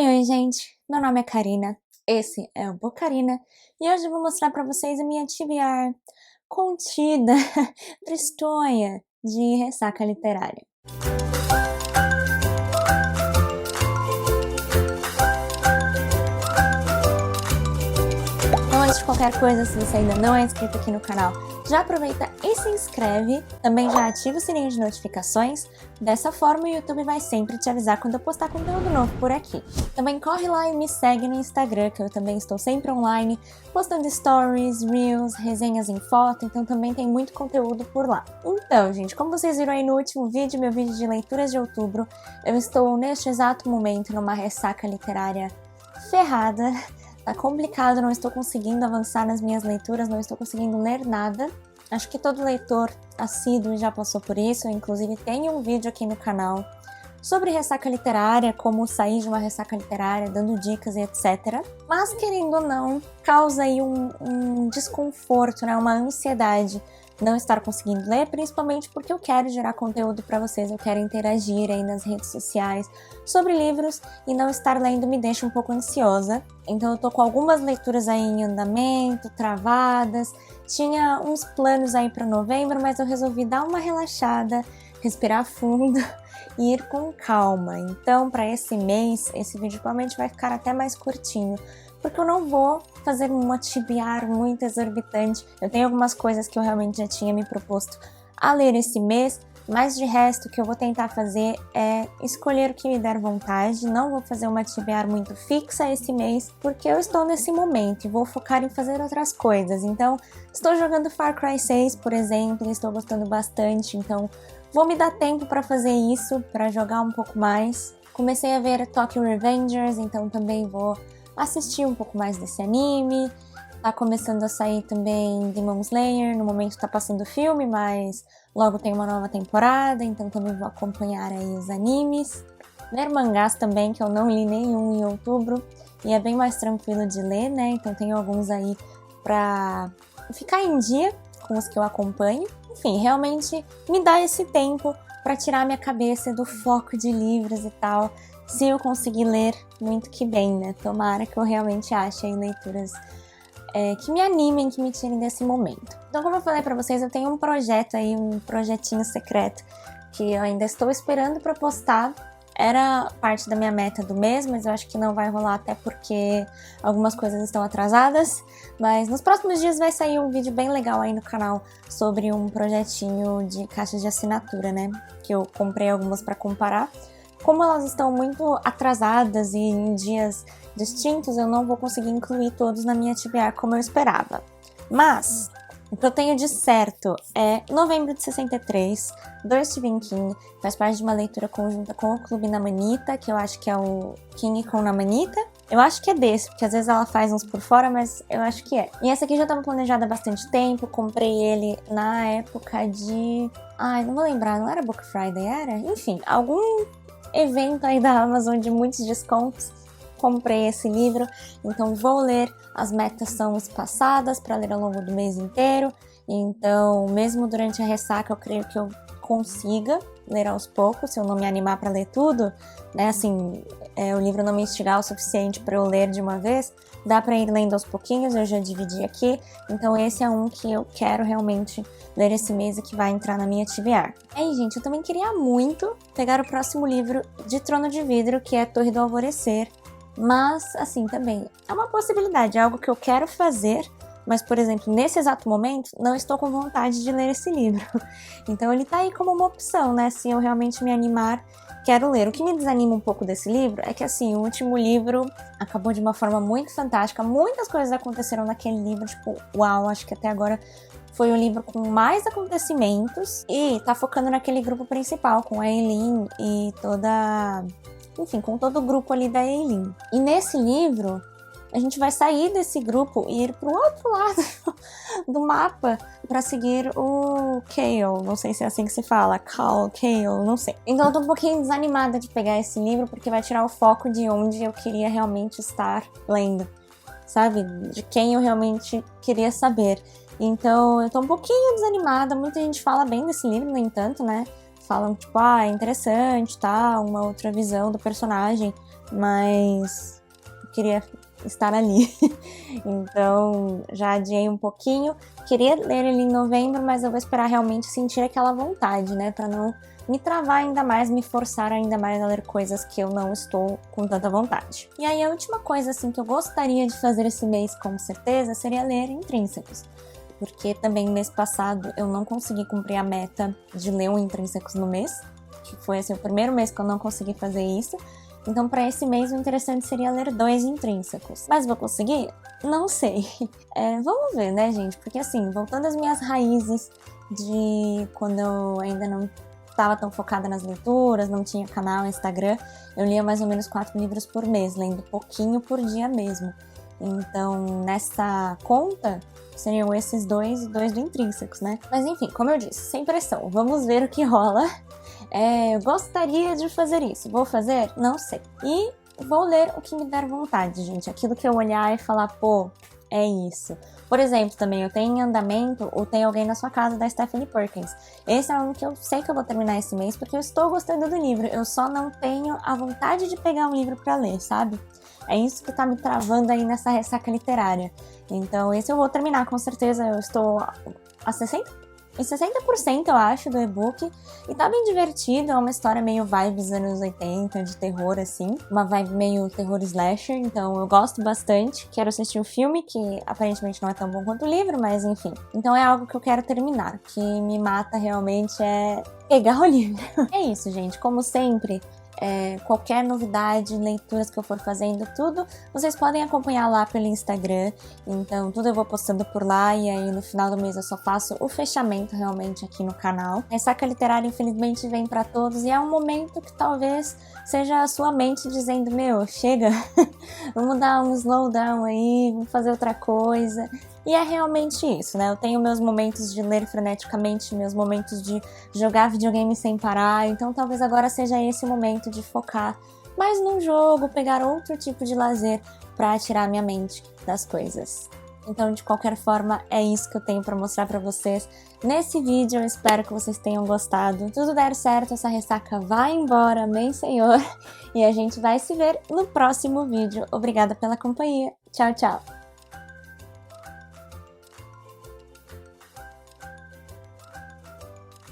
Oi, gente! Meu nome é Karina, esse é o Bocarina e hoje eu vou mostrar pra vocês a minha TBR contida, tristonha de ressaca literária. Então, antes de qualquer coisa, se você ainda não é inscrito aqui no canal, já aproveita e se inscreve, também já ativa o sininho de notificações, dessa forma o YouTube vai sempre te avisar quando eu postar conteúdo novo por aqui. Também corre lá e me segue no Instagram, que eu também estou sempre online, postando stories, reels, resenhas em foto, então também tem muito conteúdo por lá. Então, gente, como vocês viram aí no último vídeo, meu vídeo de leituras de outubro, eu estou neste exato momento numa ressaca literária ferrada. Tá complicado, não estou conseguindo avançar nas minhas leituras, não estou conseguindo ler nada. Acho que todo leitor assíduo já passou por isso, eu inclusive tenho um vídeo aqui no canal sobre ressaca literária, como sair de uma ressaca literária, dando dicas e etc. Mas, querendo ou não, causa aí um desconforto, né? Uma ansiedade não estar conseguindo ler, principalmente porque eu quero gerar conteúdo para vocês, eu quero interagir aí nas redes sociais sobre livros e não estar lendo me deixa um pouco ansiosa. Então eu tô com algumas leituras aí em andamento, travadas, tinha uns planos aí para novembro, mas eu resolvi dar uma relaxada, respirar fundo e ir com calma. Então, para esse mês, esse vídeo provavelmente vai ficar até mais curtinho, porque eu não vou fazer um TBR muito exorbitante. Eu tenho algumas coisas que eu realmente já tinha me proposto a ler esse mês, mas de resto o que eu vou tentar fazer é escolher o que me der vontade. Não vou fazer uma TBR muito fixa esse mês, porque eu estou nesse momento e vou focar em fazer outras coisas. Então, estou jogando Far Cry 6, por exemplo, e estou gostando bastante, então vou me dar tempo para fazer isso, para jogar um pouco mais. Comecei a ver Tokyo Revengers, então também vou assistir um pouco mais desse anime. Tá começando a sair também Demon Slayer, no momento tá passando o filme, mas logo tem uma nova temporada, então também vou acompanhar aí os animes. Ler mangás também, que eu não li nenhum em outubro, e é bem mais tranquilo de ler, né? Então tenho alguns aí pra ficar em dia com os que eu acompanho. Enfim, realmente me dá esse tempo pra tirar minha cabeça do foco de livros e tal. Se eu conseguir ler, muito que bem, né? Tomara que eu realmente ache aí leituras que me animem, que me tirem desse momento. Então, como eu falei pra vocês, eu tenho um projeto aí, um projetinho secreto, que eu ainda estou esperando pra postar. Era parte da minha meta do mês, mas eu acho que não vai rolar até porque algumas coisas estão atrasadas. Mas nos próximos dias vai sair um vídeo bem legal aí no canal sobre um projetinho de caixa de assinatura, né? Que eu comprei algumas pra comparar. Como elas estão muito atrasadas e em dias distintos, eu não vou conseguir incluir todos na minha TBR como eu esperava. Mas o que eu tenho de certo é Novembro de 63, do Stephen King, faz parte de uma leitura conjunta com o Clube na Manita, que eu acho que é o King com na Manita. Eu acho que é desse, porque às vezes ela faz uns por fora, mas eu acho que é. E essa aqui já estava planejada há bastante tempo, comprei ele na época de... Ai, não vou lembrar, não era Book Friday, era? Enfim, algum evento aí da Amazon de muitos descontos. Comprei esse livro, então vou ler. As metas são espaçadas para ler ao longo do mês inteiro, então mesmo durante a ressaca eu creio que eu consiga ler aos poucos, se eu não me animar para ler tudo, né, assim, o livro não me instigar o suficiente para eu ler de uma vez, dá para ir lendo aos pouquinhos, eu já dividi aqui, então esse é um que eu quero realmente ler esse mês e que vai entrar na minha TBR. Aí, gente, eu também queria muito pegar o próximo livro de Trono de Vidro, que é Torre do Alvorecer, mas, assim, também é uma possibilidade, é algo que eu quero fazer, mas, por exemplo, nesse exato momento, não estou com vontade de ler esse livro. Então ele tá aí como uma opção, né? Se eu realmente me animar, quero ler. O que me desanima um pouco desse livro é que, assim, o último livro acabou de uma forma muito fantástica, muitas coisas aconteceram naquele livro, tipo, uau, acho que até agora foi o livro com mais acontecimentos e tá focando naquele grupo principal, com a Eileen e toda... Enfim, com todo o grupo ali da Eileen. E nesse livro, a gente vai sair desse grupo e ir pro outro lado do mapa para seguir o Chaol. Não sei se é assim que se fala, Chaol, não sei. Então eu tô um pouquinho desanimada de pegar esse livro, porque vai tirar o foco de onde eu queria realmente estar lendo, sabe? De quem eu realmente queria saber. Então eu tô um pouquinho desanimada, muita gente fala bem desse livro, no entanto, né? Falam, tipo, é interessante, tá? Uma outra visão do personagem. mas eu queria estar ali. Então já adiei um pouquinho. Queria ler ele em novembro, mas eu vou esperar realmente sentir aquela vontade, né? Pra não me travar ainda mais, me forçar ainda mais a ler coisas que eu não estou com tanta vontade. E aí a última coisa assim que eu gostaria de fazer esse mês com certeza seria ler Intrínsecos. Porque também mês passado eu não consegui cumprir a meta de ler um Intrínsecos no mês, que foi assim, o primeiro mês que eu não consegui fazer isso. Então para esse mês o interessante seria ler 2 Intrínsecos. Mas vou conseguir? Não sei. Vamos ver, né, gente? Porque assim, voltando às minhas raízes de quando eu ainda não estava tão focada nas leituras, não tinha canal, Instagram, eu lia mais ou menos 4 livros por mês, lendo pouquinho por dia mesmo. Então, nessa conta, seriam esses 2 e 2 do Intrínsecos, né? Mas enfim, como eu disse, sem pressão, vamos ver o que rola. Eu gostaria de fazer isso, vou fazer? Não sei. E vou ler o que me der vontade, gente. Aquilo que eu olhar e falar, pô, é isso. Por exemplo, também eu tenho em andamento ou Tem Alguém na Sua Casa, da Stephanie Perkins. Esse é um que eu sei que eu vou terminar esse mês porque eu estou gostando do livro. Eu só não tenho a vontade de pegar um livro pra ler, sabe? É isso que tá me travando aí nessa ressaca literária. Então esse eu vou terminar com certeza. Eu estou a 60%, eu acho, do e-book. E tá bem divertido, é uma história meio vibes anos 80, de terror, assim. Uma vibe meio terror slasher, então eu gosto bastante. Quero assistir o filme, que aparentemente não é tão bom quanto o livro, mas enfim. Então é algo que eu quero terminar. O que me mata realmente é pegar o livro. É isso, gente. Como sempre, qualquer novidade, leituras que eu for fazendo, tudo, vocês podem acompanhar lá pelo Instagram. Então tudo eu vou postando por lá e aí no final do mês eu só faço o fechamento realmente aqui no canal. Ressaca literária infelizmente vem pra todos e é um momento que talvez seja a sua mente dizendo, meu, chega, vamos dar um slowdown aí, vamos fazer outra coisa. E é realmente isso, né? Eu tenho meus momentos de ler freneticamente, meus momentos de jogar videogame sem parar, então talvez agora seja esse o momento de focar mais num jogo, pegar outro tipo de lazer para tirar minha mente das coisas. Então, de qualquer forma, é isso que eu tenho para mostrar para vocês nesse vídeo. Eu espero que vocês tenham gostado. Tudo der certo, essa ressaca vai embora, amém, Senhor. E a gente vai se ver no próximo vídeo. Obrigada pela companhia. Tchau, tchau.